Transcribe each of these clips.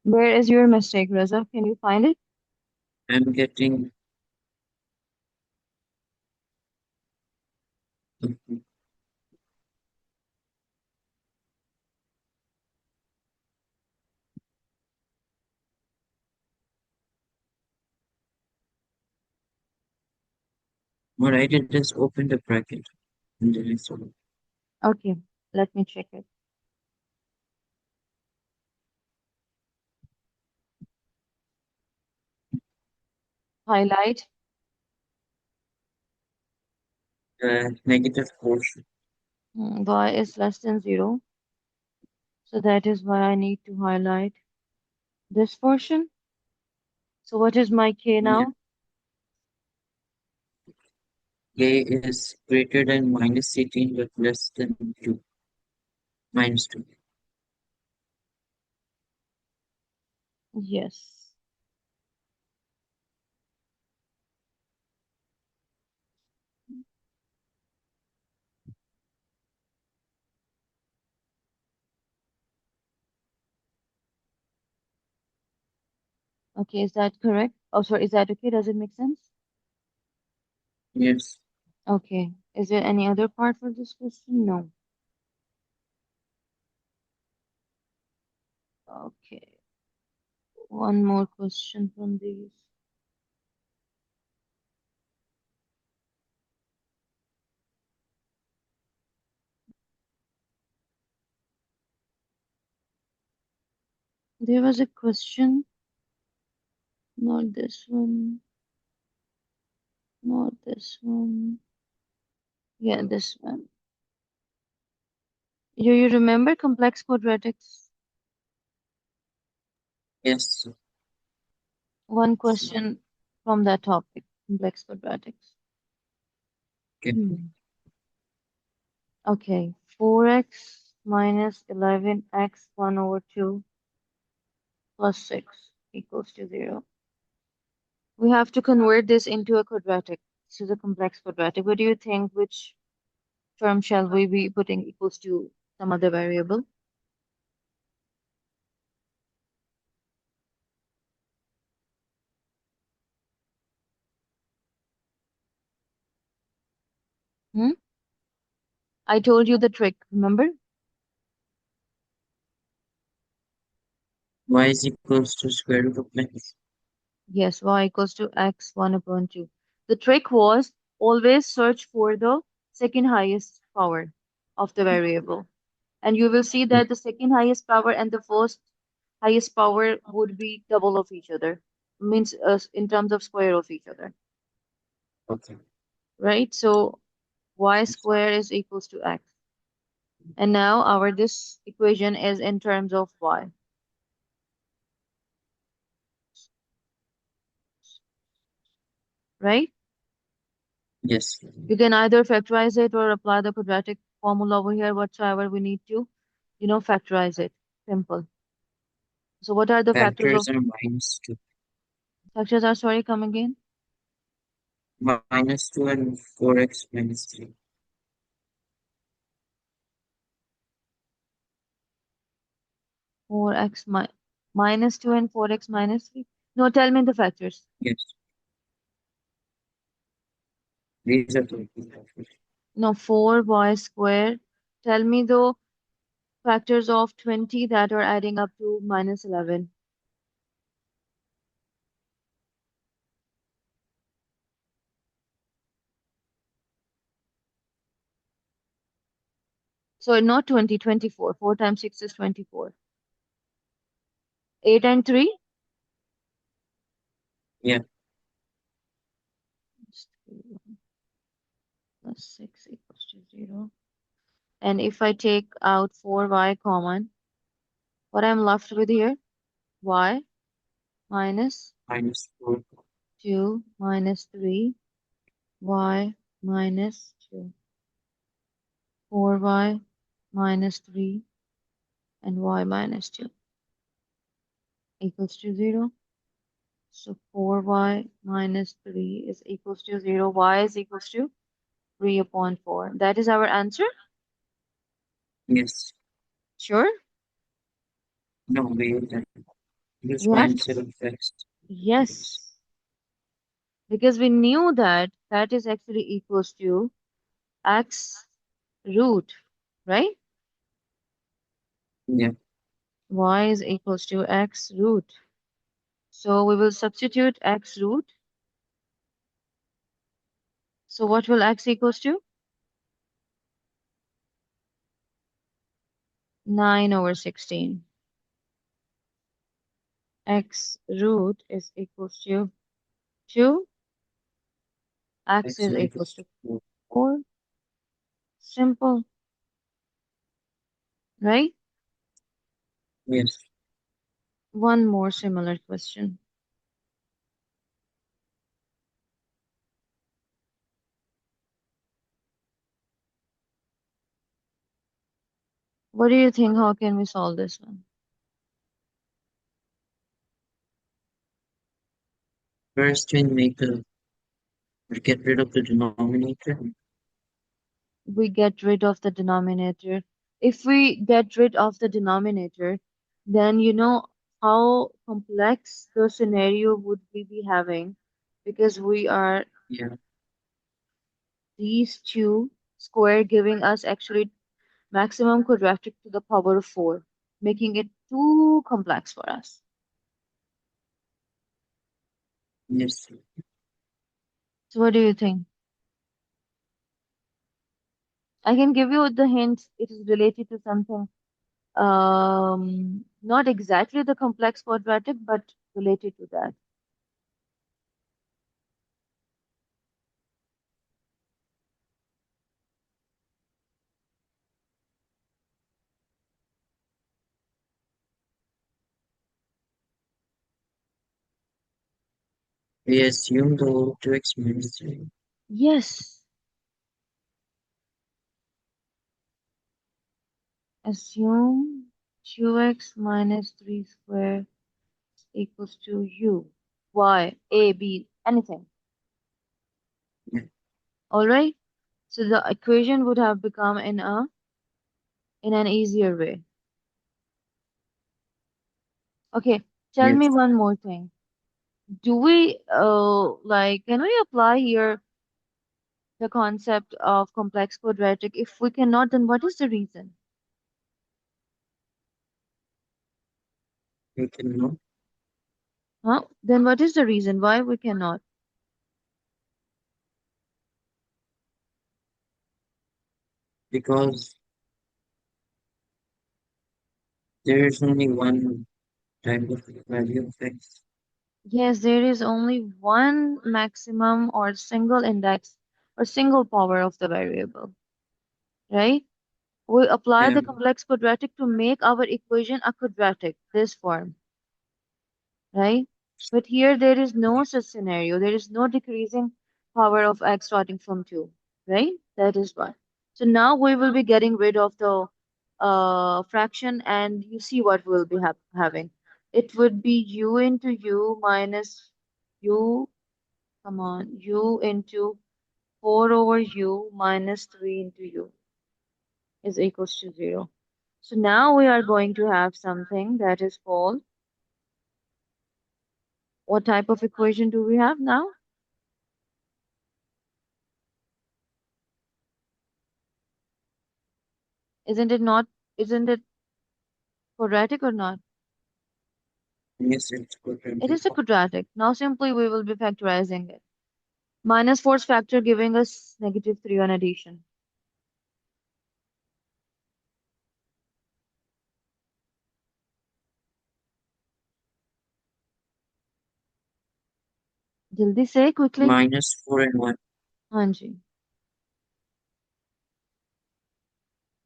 Where is your mistake, Raza? Can you find it? I'm getting what I did is open the bracket and then I saw Okay, let me check it. Highlight. the negative portion. Y is less than 0. So that is why I need to highlight this portion. So what is my K Yeah. now? A is greater than minus 18 but less than 2. Minus 2. Yes. Okay, is that correct? Oh, sorry, is that okay? Does it make sense? Yes. Okay. Is there any other part for this question? No. Okay. One more question from these. There was a question, not this one, not this one. Yeah, this one. You remember complex quadratics? Yes. One question from that topic, complex quadratics. Okay. Hmm. Okay, 4x minus 11x 1 over 2 plus 6 equals to 0. We have to convert this into a quadratic. This is a complex quadratic. What do you think? Which term shall we be putting equals to some other variable? Hmm? I told you the trick, remember? Y is equals to square root of x. Yes, y equals to x 1 upon 2. The trick was always search for the second highest power of the variable. And you will see Yeah. that the second highest power and the first highest power would be double of each other. Means in terms of square of each other, Okay. right? So y square is equals to x. And now our this equation is in terms of y, right? Yes. You can either factorize it or apply the quadratic formula over here, whatsoever we need to, factorize it. Simple. So what are the factors of Factors are minus 2. factors are sorry, come again? Minus 2 and 4x minus 3. 4x minus 2 and 4x minus 3. No, tell me the factors. Yes. These are the factors. No, 4y square. Tell me the factors of 20 that are adding up to minus 11. So not 20, 24. 4 times 6 is 24. 8 and 3? Yeah. Plus 6 equals to 0. And if I take out 4y common, what I'm left with here? Y minus Minus 4. 2 minus 3, y minus 2, 4y minus 3, and y minus 2 equals to 0. So 4y minus 3 is equals to 0. Y is equals to 3 upon 4. That is our answer? Yes. Sure? No, wait. use We have to, minus 7x. Yes. yes, because we knew that that is actually equals to x root, right? Yeah. Y is equals to x root. So we will substitute x root. So what will x equals to? 9 over 16. X root is equals to 2. X X is is equals equals to to 4. 4. Simple, right? Yes. One more similar question. What do you think? How can we solve this one? First, we get rid of the denominator. We get rid of the denominator. If we get rid of the denominator, then you know how complex the scenario would we be having, because we are Yeah. these two square giving us actually maximum quadratic to the power of 4, making it too complex for us. Yes. So what do you think? I can give you the hint. It is related to something, not exactly the complex quadratic, but related to that. We assume the 2x minus 3. Yes, assume 2x minus 3 squared equals to u, y, a, b, anything. Yeah. All right. So the equation would have become in an easier way. Okay, tell me Yes. one more thing. Do we like can we apply here the concept of complex quadratic? If we cannot, then what is the reason? We cannot Huh? Then what is the reason why we cannot? because there is only one type of value of x. Yes, there is only one maximum or single index or single power of the variable, right? We apply Yeah. the complex quadratic to make our equation a quadratic, this form, right? But here there is no such scenario. There is no decreasing power of x starting from 2, right? That is why. So now we will be getting rid of the fraction, and you see what we'll be having. It would be u into u minus u, come on, u into 4 over u minus 3 into u is equals to 0. So now we are going to have something that is called, what type of equation do we have now? Isn't it not, isn't it quadratic or not? Yes, it's It quadratic. is a quadratic. Now simply we will be factorizing it. Minus fourth factor giving us negative 3 on addition. जल्दी से quickly. Minus 4 and 1. हाँ जी.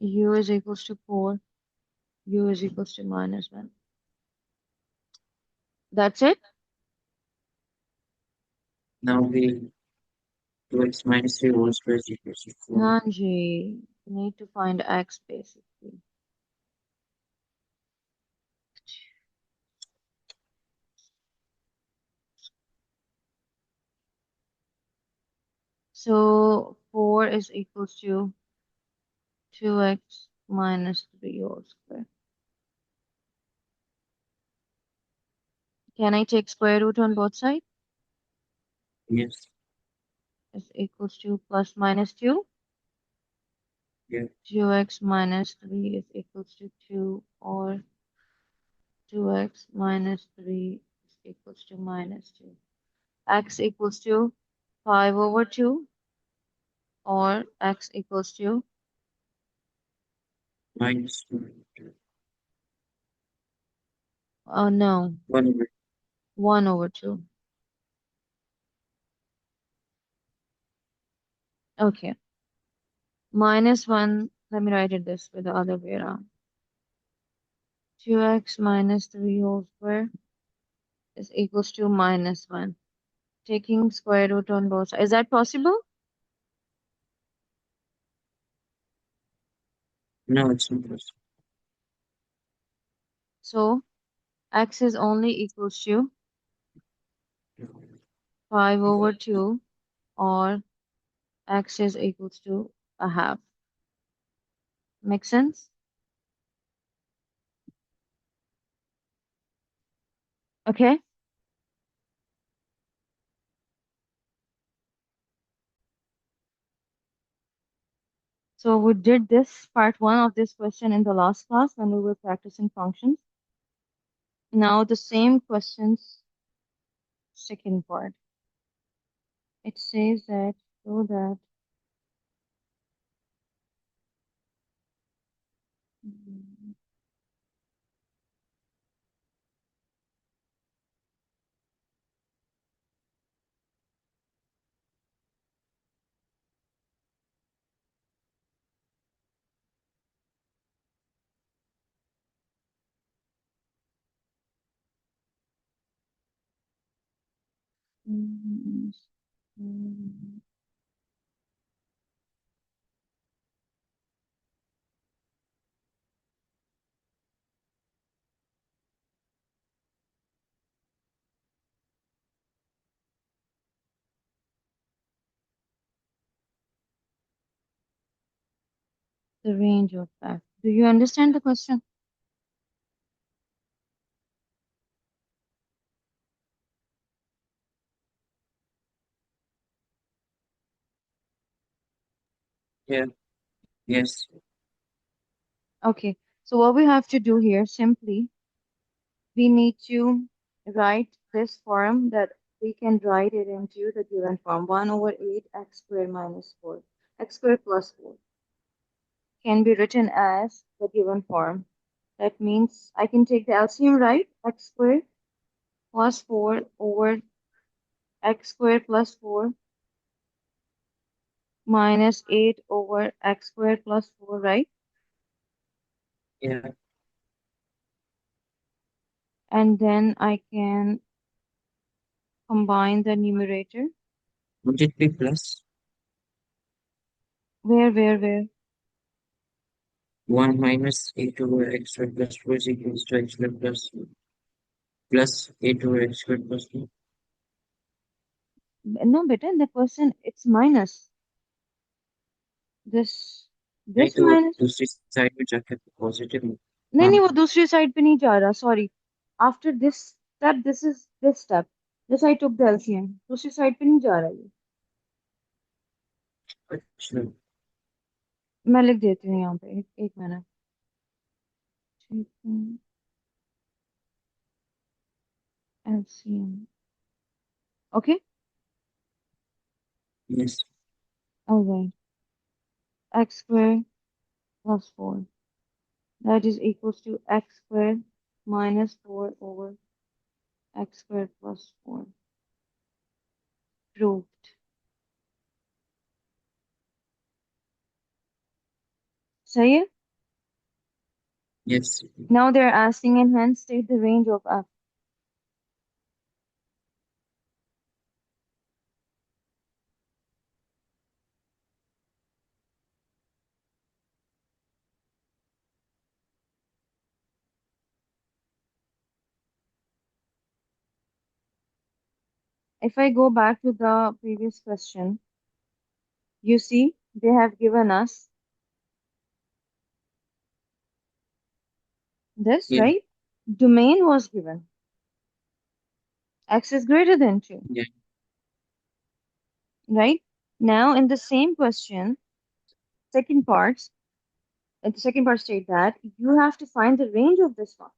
U is equals to 4. U is equals to minus 1. That's it? Now we 2x minus 3 whole square is equals to 4. हाँ जी. Need to find x basically. So 4 is equals to 2x minus 3 whole square. Can I take square root on both sides? Yes. Is equals to plus minus 2. Yeah. 2x minus 3 is equals to 2, or 2x minus 3 is equals to minus 2. X equals to 5 over 2, or x equals to Minus no, 1 over 1 over 2. Okay. Minus 1, let me write it this way, the other way around. 2x minus 3 whole square is equals to minus 1. Taking square root on both sides. Is that possible? No, it's not possible. So x is only equals to 5 over 2, or x is equals to a half. Make sense? Okay. So we did this part 1 of this question in the last class when we were practicing functions. Now the same questions, second part. It says that so that mm, mm, the range of f. Do you understand the question? Yeah. Yes. Okay. So what we have to do here simply, we need to write this form that we can write it into the given form 1 over 8 x squared minus 4. X squared plus 4 can be written as the given form. That means I can take the LCM, right? X squared plus 4 over x squared plus 4 minus 8 over x squared plus 4, right? Yeah. And then I can combine the numerator. Would it be plus Where? 1 minus 8 over x squared plus 4 is equals to x squared plus 8 over x squared plus 4? No, beta, the person, it's minus. This, नहीं this तो minus. दूसरी side में जाके positive. नहीं हाँ. नहीं वो दूसरी साइड पे नहीं जा रहा, sorry. After this step, this is this step. This I took the LCM. दूसरी साइड पे नहीं जा रहा ये. अच्छा. मैं लिख देती हूँ यहाँ पे, एक मिनट. ठीक है. LCM. Okay? Yes. Alright. X squared plus 4. That is equals to x squared minus 4 over x squared plus 4. Proved. सही है? Yes. Now they're asking and hence state the range of f. If I go back to the previous question, you see they have given us this, Yeah. right? Domain was given. X is greater than 2, yeah, right? Now, in the same question, second part, the second part state that you have to find the range of this function.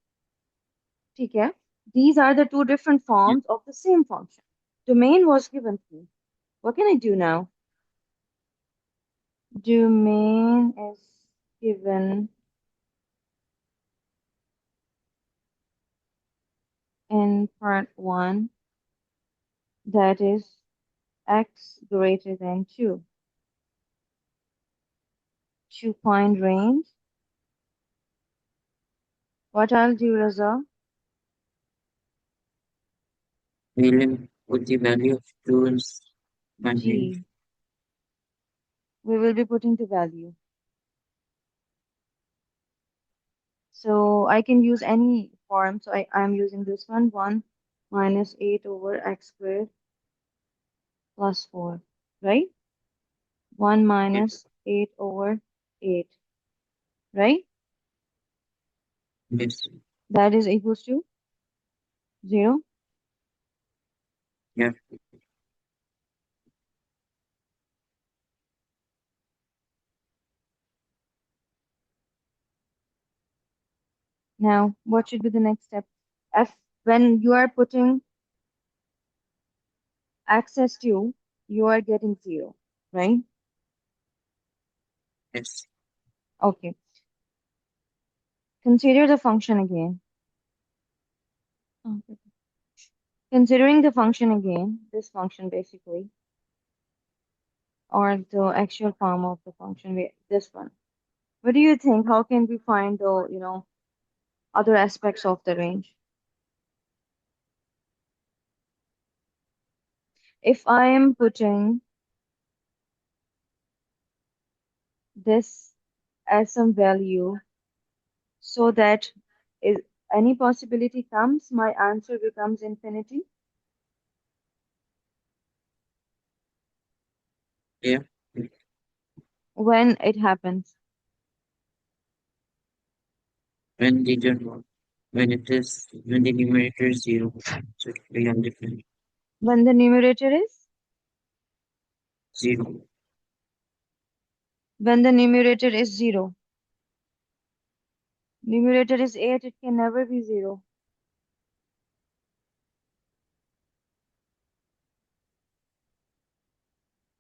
Okay? These are the two different yeah. forms of the same function. Domain was given to me. What can I do now? Domain is given in part 1, that is x greater than 2. 2-point range. What I'll do, Raza? We'll put the value of 2 in binary. G. We will be putting the value. So I can use any form. So I'm using this one, 1 minus 8 over x squared plus 4, right? 1 Yeah, minus 8 over 8, right? yes, That is equals to 0. yeah, Now, what should be the next step? F, when you are putting x as 2, you are getting 0, right? yes. Okay. Consider the function again. Okay. Considering the function again, this function basically, or the actual form of the function, this one. What do you think? How can we find the, other aspects of the range? If I am putting this as some value so that is any possibility comes, my answer becomes infinity Yeah, when it happens. when the general, when the numerator is 0, so it will be different. When the numerator is 0, when the numerator is 0. Numerator is 8, it can never be 0.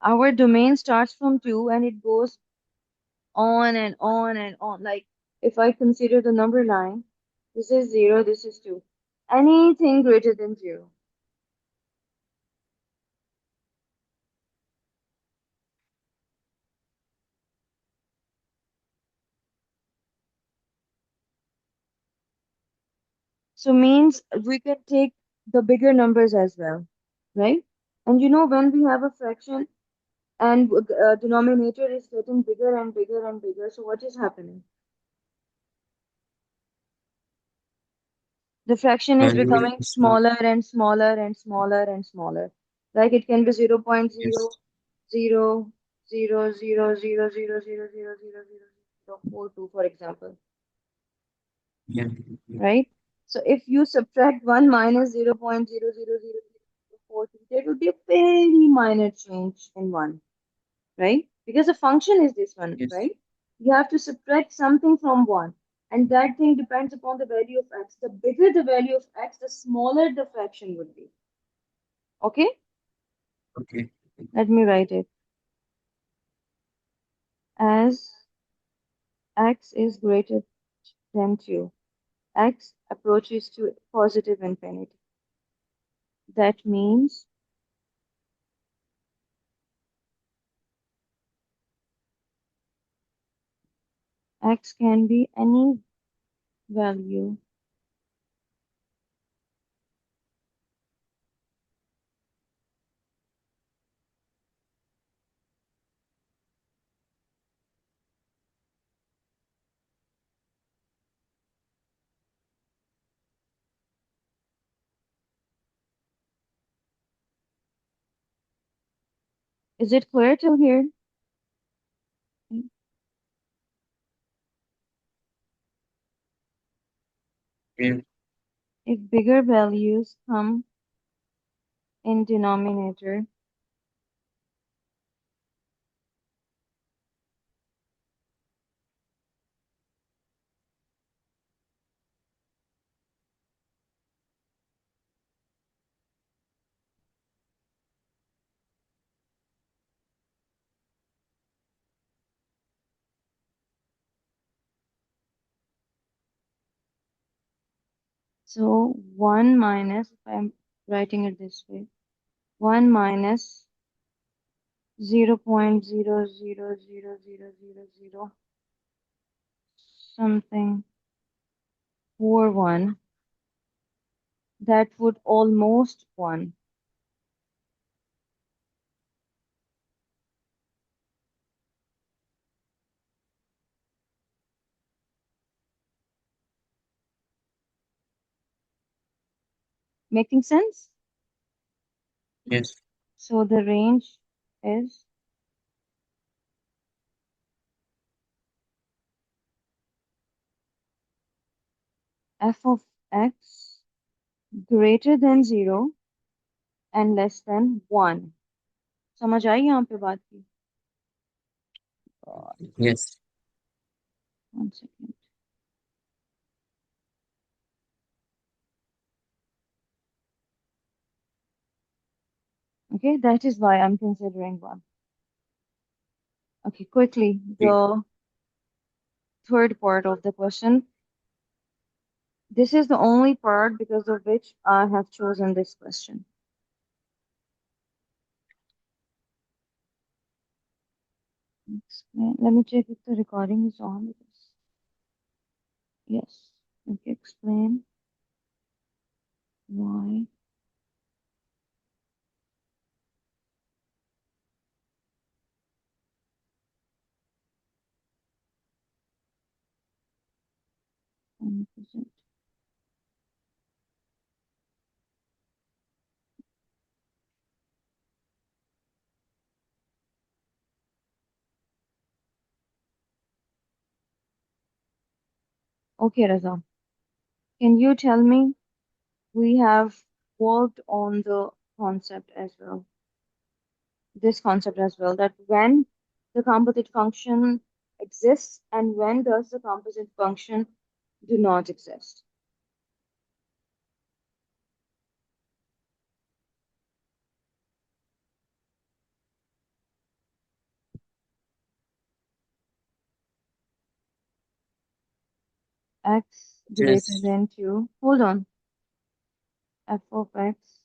Our domain starts from 2 and it goes on and on and on. Like if I consider the number line, this is 0, this is 2. Anything greater than 0. So means we can take the bigger numbers as well, right? And when we have a fraction and denominator is getting bigger and bigger and bigger, so what is happening? The fraction is value will becoming be small. smaller and smaller and smaller and smaller. Like it can be 0 0.0, Yes, 0, 0, 0, 0, 0, 0, 0, 0, 0, 0, 42, for example, yeah, yeah, right? So if you subtract 1 minus 0 0.00042, there will be a very minor change in 1, right? Because the function is this one, yes, right? You have to subtract something from 1. And that thing depends upon the value of x. The bigger the value of x, the smaller the fraction would be. Okay? okay, Let me write it. As x is greater than 2, x approaches to positive infinity. That means x can be any value Is it clear till here? yeah, If bigger values come in denominator. So 1 minus, if I'm writing it this way, 1 minus 0.0000000 something 41, that would almost 1. Making sense? Yes. So the range is f of x greater than 0 and less than 1. समझ आई यहाँ पे बात की? Yes. 1 second. Okay, that is why I'm considering 1. Okay, quickly, Okay. the third part of the question. This is the only part because of which I have chosen this question. Let me check if the recording is on. Yes. Okay, explain why. Opposite. Okay, Raza. Can you tell me? We have worked on the concept as well, this concept as well, that when the composite function exists and when does the composite function do not exist. X greater Yes. than 2. Hold on. F of x.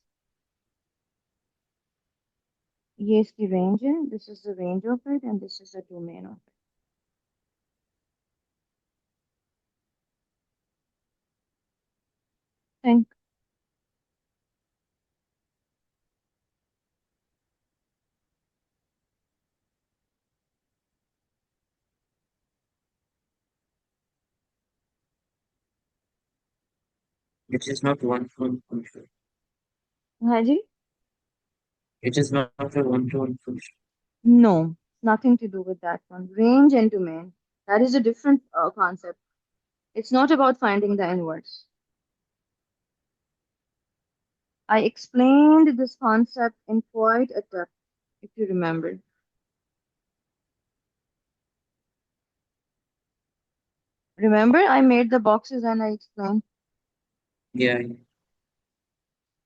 ये इसकी range है. This is the range of it and this is the domain of it. Think. It is not one-to-one function. हाँ जी? It is not a one-to-one function. No, nothing to do with that one. Range and domain. That is a different concept. It's not about finding the inverse. I explained this concept in quite a depth, if you remember. Remember, I made the boxes and I explained Yeah.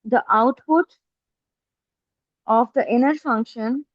the output of the inner function